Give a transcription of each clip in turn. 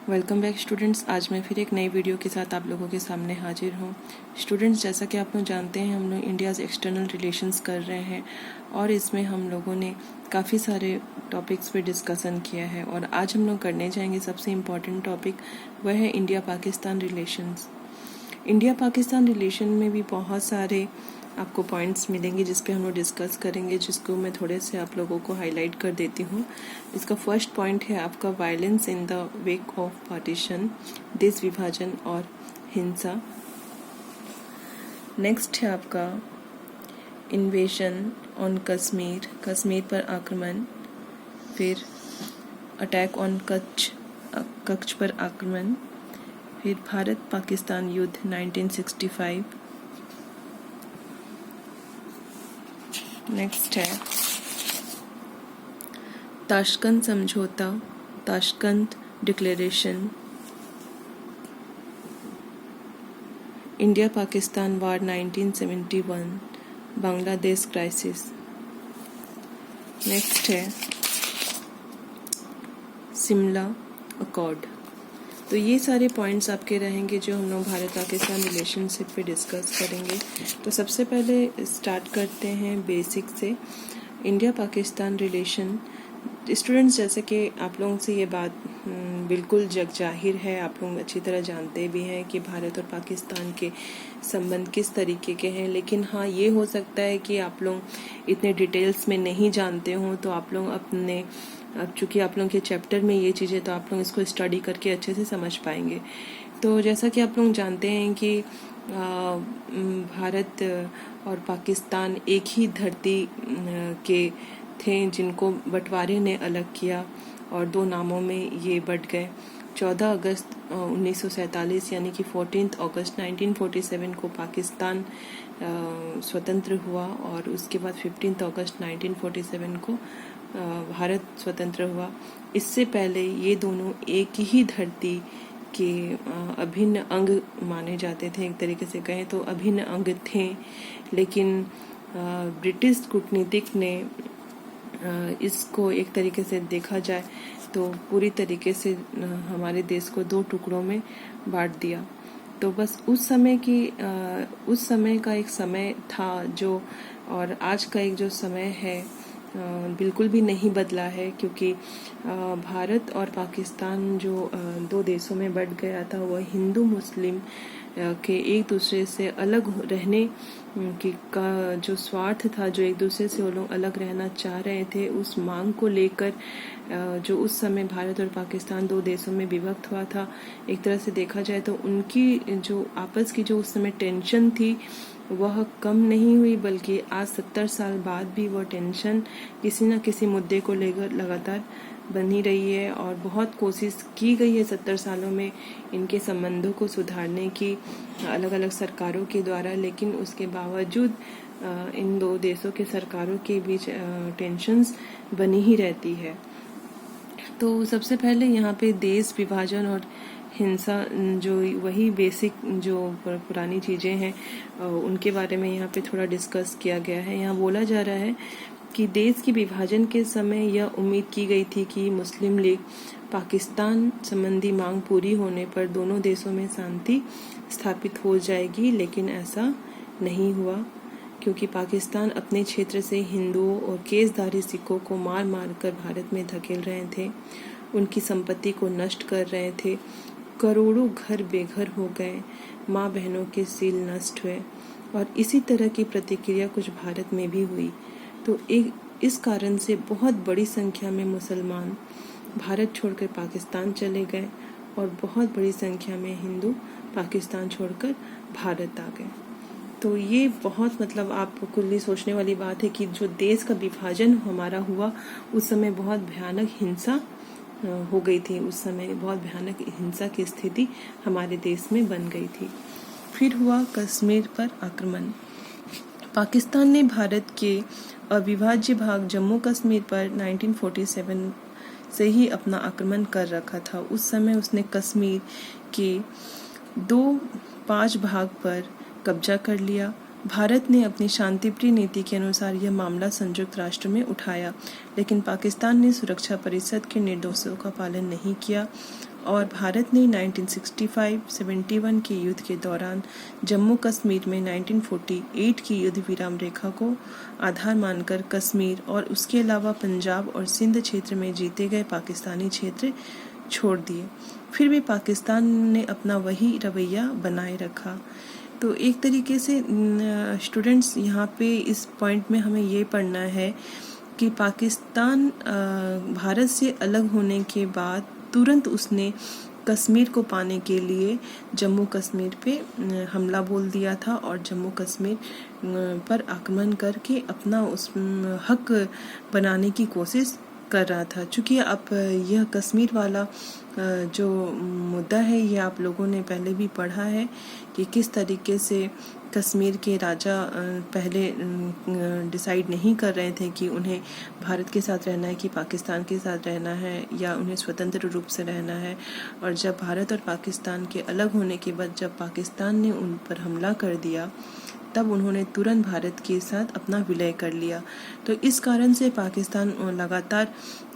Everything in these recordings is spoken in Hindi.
Welcome back students. आज मैं फिर एक नई वीडियो के साथ आप लोगों के सामने हाजिर हूँ। स्टूडेंट्स, जैसा कि आप लोग जानते हैं, हम लोग इंडियाज़ एक्सटर्नल रिलेशंस कर रहे हैं और इसमें हम लोगों ने काफ़ी सारे टॉपिक्स पे डिस्कशन किया है और आज हम लोग करने जाएंगे सबसे इम्पॉर्टेंट टॉपिक, वह है India Pakistan relations. India Pakistan relation में भी बहुत सारे आपको पॉइंट्स मिलेंगे जिस पे हम लोग डिस्कस करेंगे, जिसको मैं थोड़े से आप लोगों को हाईलाइट कर देती हूँ। इसका फर्स्ट पॉइंट है आपका violence in the wake of partition, देश विभाजन और हिंसा। नेक्स्ट है आपका इन्वेजन ऑन कश्मीर, कश्मीर पर आक्रमण। फिर अटैक ऑन कच्छ पर आक्रमण। फिर भारत पाकिस्तान युद्ध 1965। नेक्स्ट है ताशकंद समझौता, ताशकंद डिक्लेरेशन। इंडिया पाकिस्तान वार 1971, बांग्लादेश क्राइसिस। नेक्स्ट है शिमला अकॉर्ड। तो ये सारे पॉइंट्स आपके रहेंगे जो हम लोग भारत पाकिस्तान रिलेशनशिप पे डिस्कस करेंगे। तो सबसे पहले स्टार्ट करते हैं बेसिक से। इंडिया पाकिस्तान रिलेशन स्टूडेंट्स, जैसे कि आप लोगों से ये बात बिल्कुल जग जाहिर है, आप लोग अच्छी तरह जानते भी हैं कि भारत और पाकिस्तान के संबंध किस तरीके के हैं। लेकिन हाँ, ये हो सकता है कि आप लोग इतने डिटेल्स में नहीं जानते हों, तो आप लोग अब चूँकि आप लोगों के चैप्टर में ये चीज़ें, तो आप लोग इसको स्टडी करके अच्छे से समझ पाएंगे। तो जैसा कि आप लोग जानते हैं कि भारत और पाकिस्तान एक ही धरती के थे, जिनको बंटवारे ने अलग किया और दो नामों में ये बट गए। 14 अगस्त 1947 यानी कि 14 अगस्त 1947 को पाकिस्तान स्वतंत्र हुआ और उसके बाद 15 अगस्त 1947 को भारत स्वतंत्र हुआ। इससे पहले ये दोनों एक ही धरती के अभिन्न अंग माने जाते थे। एक तरीके से कहें तो अभिन्न अंग थे, लेकिन ब्रिटिश कूटनीतिक ने इसको एक तरीके से देखा जाए तो पूरी तरीके से हमारे देश को दो टुकड़ों में बांट दिया। तो बस उस समय का एक समय था जो, और आज का एक जो समय है बिल्कुल भी नहीं बदला है, क्योंकि भारत और पाकिस्तान जो दो देशों में बट गया था, वह हिंदू मुस्लिम के एक दूसरे से अलग रहने की का जो स्वार्थ था, जो एक दूसरे से वो लोग अलग रहना चाह रहे थे, उस मांग को लेकर जो उस समय भारत और पाकिस्तान दो देशों में विभक्त हुआ था। एक तरह से देखा जाए तो उनकी जो आपस की जो उस समय टेंशन थी वह कम नहीं हुई, बल्कि आज 70 साल बाद भी वह टेंशन किसी न किसी मुद्दे को लेकर लगातार बनी रही है और बहुत कोशिश की गई है 70 सालों में इनके संबंधों को सुधारने की अलग अलग सरकारों के द्वारा। लेकिन उसके बावजूद इन दो देशों के सरकारों के बीच टेंशन्स बनी ही रहती है। तो सबसे पहले यहाँ पे देश विभाजन और हिंसा, जो वही बेसिक जो पुरानी चीज़ें हैं उनके बारे में यहाँ पे थोड़ा डिस्कस किया गया है। यहाँ बोला जा रहा है कि देश के विभाजन के समय यह उम्मीद की गई थी कि मुस्लिम लीग पाकिस्तान संबंधी मांग पूरी होने पर दोनों देशों में शांति स्थापित हो जाएगी, लेकिन ऐसा नहीं हुआ, क्योंकि पाकिस्तान अपने क्षेत्र से हिंदुओं और केसधारी सिखों को मार मार कर भारत में धकेल रहे थे, उनकी संपत्ति को नष्ट कर रहे थे, करोड़ों घर बेघर हो गए, माँ बहनों के सील नष्ट हुए, और इसी तरह की प्रतिक्रिया कुछ भारत में भी हुई। तो इस कारण से बहुत बड़ी संख्या में मुसलमान भारत छोड़कर पाकिस्तान चले गए और बहुत बड़ी संख्या में हिंदू पाकिस्तान छोड़कर भारत आ गए। तो ये बहुत आपको लिए सोचने वाली बात है कि जो देश का विभाजन हमारा हुआ उस समय बहुत भयानक हिंसा हो गई थी। उस समय बहुत भयानक हिंसा की स्थिति हमारे देश में बन गई थी। फिर हुआ कश्मीर पर आक्रमण। पाकिस्तान ने भारत के अविभाज्य भाग जम्मू कश्मीर पर 1947 से ही अपना आक्रमण कर रखा था। उस समय उसने कश्मीर के 5 भाग पर कब्जा कर लिया। भारत ने अपनी शांतिप्रिय नीति के अनुसार यह मामला संयुक्त राष्ट्र में उठाया, लेकिन पाकिस्तान ने सुरक्षा परिषद के निर्देशों का पालन नहीं किया और भारत ने 1965-71 के युद्ध के दौरान जम्मू कश्मीर में 1948 की युद्ध विराम रेखा को आधार मानकर कश्मीर और उसके अलावा पंजाब और सिंध क्षेत्र में जीते गए पाकिस्तानी क्षेत्र छोड़ दिए। फिर भी पाकिस्तान ने अपना वही रवैया बनाए रखा। तो एक तरीके से स्टूडेंट्स यहाँ पे इस पॉइंट में हमें ये पढ़ना है कि पाकिस्तान भारत से अलग होने के बाद तुरंत उसने कश्मीर को पाने के लिए जम्मू कश्मीर पे हमला बोल दिया था और जम्मू कश्मीर पर आक्रमण करके अपना उस हक बनाने की कोशिश कर रहा था। चूँकि अब यह कश्मीर वाला जो मुद्दा है ये आप लोगों ने पहले भी पढ़ा है कि किस तरीके से कश्मीर के राजा पहले डिसाइड नहीं कर रहे थे कि उन्हें भारत के साथ रहना है कि पाकिस्तान के साथ रहना है या उन्हें स्वतंत्र रूप से रहना है। और जब भारत और पाकिस्तान के अलग होने के बाद जब पाकिस्तान ने उन पर हमला कर दिया तब उन्होंने तुरंत भारत के साथ अपना विलय कर लिया। तो इस कारण से पाकिस्तान लगातार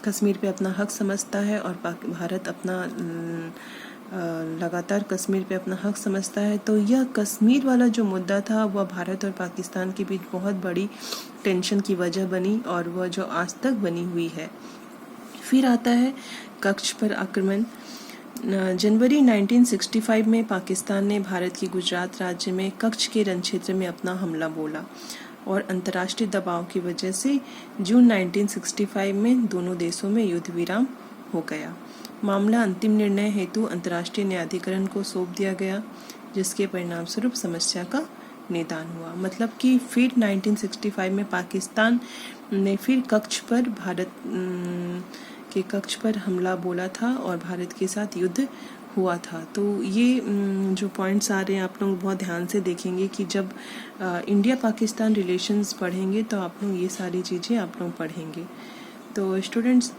कश्मीर पे अपना हक समझता है और भारत अपना लगातार कश्मीर पे अपना हक समझता है। तो यह कश्मीर वाला जो मुद्दा था वह भारत और पाकिस्तान के बीच बहुत बड़ी टेंशन की वजह बनी और वह जो आज तक बनी हुई है। फिर आता है कच्छ पर आक्रमण। जनवरी 1965 में पाकिस्तान ने भारत के गुजरात राज्य में कच्छ के रण क्षेत्र में अपना हमला बोला और अंतर्राष्ट्रीय दबाव की वजह से जून 1965 में दोनों देशों में युद्ध विराम हो गया। मामला अंतिम निर्णय हेतु अंतर्राष्ट्रीय न्यायाधिकरण को सौंप दिया गया, जिसके परिणाम स्वरूप समस्या का निदान हुआ। मतलब कि फिर 1965 में पाकिस्तान ने फिर कच्छ पर भारत के कच्छ पर हमला बोला था और भारत के साथ युद्ध हुआ था। तो ये जो पॉइंट्स आ रहे हैं आप लोग बहुत ध्यान से देखेंगे कि जब इंडिया पाकिस्तान रिलेशंस पढ़ेंगे तो आप लोग ये सारी चीज़ें आप लोग पढ़ेंगे। तो स्टूडेंट्स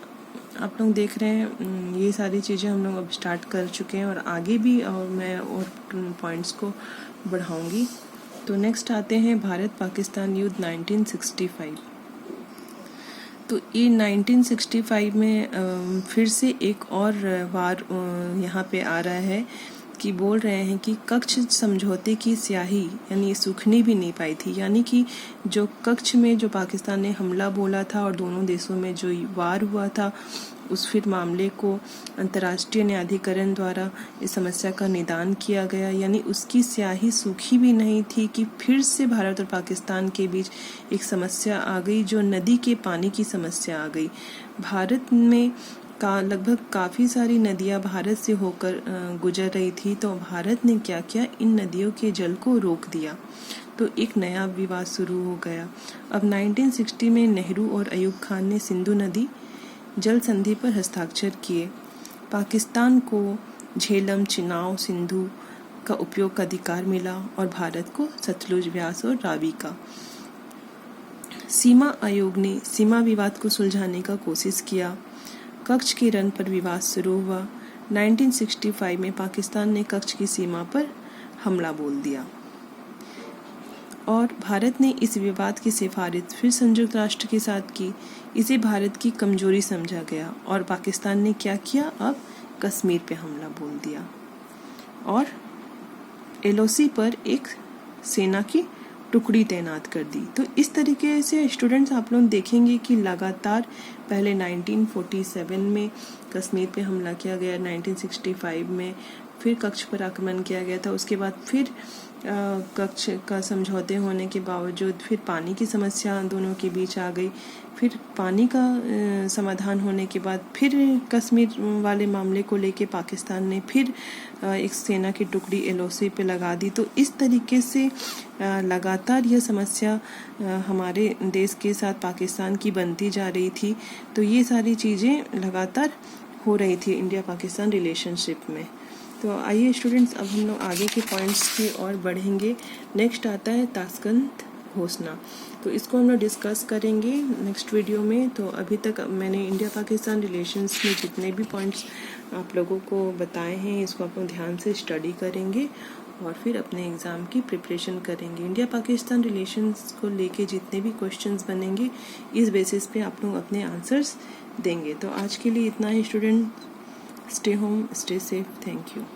आप लोग देख रहे हैं ये सारी चीज़ें हम लोग अब स्टार्ट कर चुके हैं और आगे भी और मैं और पॉइंट्स को बढ़ाऊंगी। तो नेक्स्ट आते हैं भारत पाकिस्तान युद्ध 1965। तो ये 1965 में फिर से एक और वार यहाँ पे आ रहा है कि बोल रहे हैं कि कच्छ समझौते की स्याही यानी सूखनी भी नहीं पाई थी। यानी कि जो कच्छ में जो पाकिस्तान ने हमला बोला था और दोनों देशों में जो वार हुआ था उस फिर मामले को अंतर्राष्ट्रीय न्यायाधिकरण द्वारा इस समस्या का निदान किया गया। यानी उसकी स्याही सूखी भी नहीं थी कि फिर से भारत और पाकिस्तान के बीच एक समस्या आ गई जो नदी के पानी की समस्या आ गई। भारत में लगभग काफ़ी सारी नदियां भारत से होकर गुजर रही थी। तो भारत ने क्या किया, इन नदियों के जल को रोक दिया। तो एक नया विवाद शुरू हो गया। अब 1960 में नेहरू और अयूब खान ने सिंधु नदी जल संधि पर हस्ताक्षर किए। पाकिस्तान को झेलम, चिनाब, सिंधु का उपयोग का अधिकार मिला और भारत को सतलुज, व्यास और रावी का। सीमा आयोग ने सीमा विवाद को सुलझाने का कोशिश किया। कच्छ के रण पर विवाद शुरू हुआ। 1965 में पाकिस्तान ने कच्छ की सीमा पर हमला बोल दिया और भारत ने इस विवाद की सिफारिश फिर संयुक्त राष्ट्र के साथ की। इसे भारत की कमजोरी समझा गया और पाकिस्तान ने क्या किया, अब कश्मीर पे हमला बोल दिया और LOC पर एक सेना की टुकड़ी तैनात कर दी। तो इस तरीके से स्टूडेंट्स आप लोग देखेंगे कि लगातार पहले 1947 में कश्मीर पे हमला किया गया, 1965 में फिर कच्छ पर आक्रमण किया गया था। उसके बाद फिर कच्छ का समझौते होने के बावजूद फिर पानी की समस्या दोनों के बीच आ गई। फिर पानी का समाधान होने के बाद फिर कश्मीर वाले मामले को लेके पाकिस्तान ने फिर एक सेना की टुकड़ी LOC पे लगा दी। तो इस तरीके से लगातार यह समस्या हमारे देश के साथ पाकिस्तान की बनती जा रही थी। तो ये सारी चीज़ें लगातार हो रही थी इंडिया पाकिस्तान रिलेशनशिप में। तो आइए स्टूडेंट्स अब हम लोग आगे के पॉइंट्स की ओर बढ़ेंगे। नेक्स्ट आता है ताशकंद घोषणा। तो इसको हम लोग डिस्कस करेंगे नेक्स्ट वीडियो में। तो अभी तक मैंने इंडिया पाकिस्तान रिलेशंस में जितने भी पॉइंट्स आप लोगों को बताए हैं इसको आप लोग ध्यान से स्टडी करेंगे और फिर अपने एग्ज़ाम की प्रिपरेशन करेंगे। इंडिया पाकिस्तान रिलेशंस को लेके जितने भी क्वेश्चंस बनेंगे इस बेसिस पे आप लोग अपने आंसर्स देंगे। तो आज के लिए इतना ही student. Stay home, stay safe. Thank you.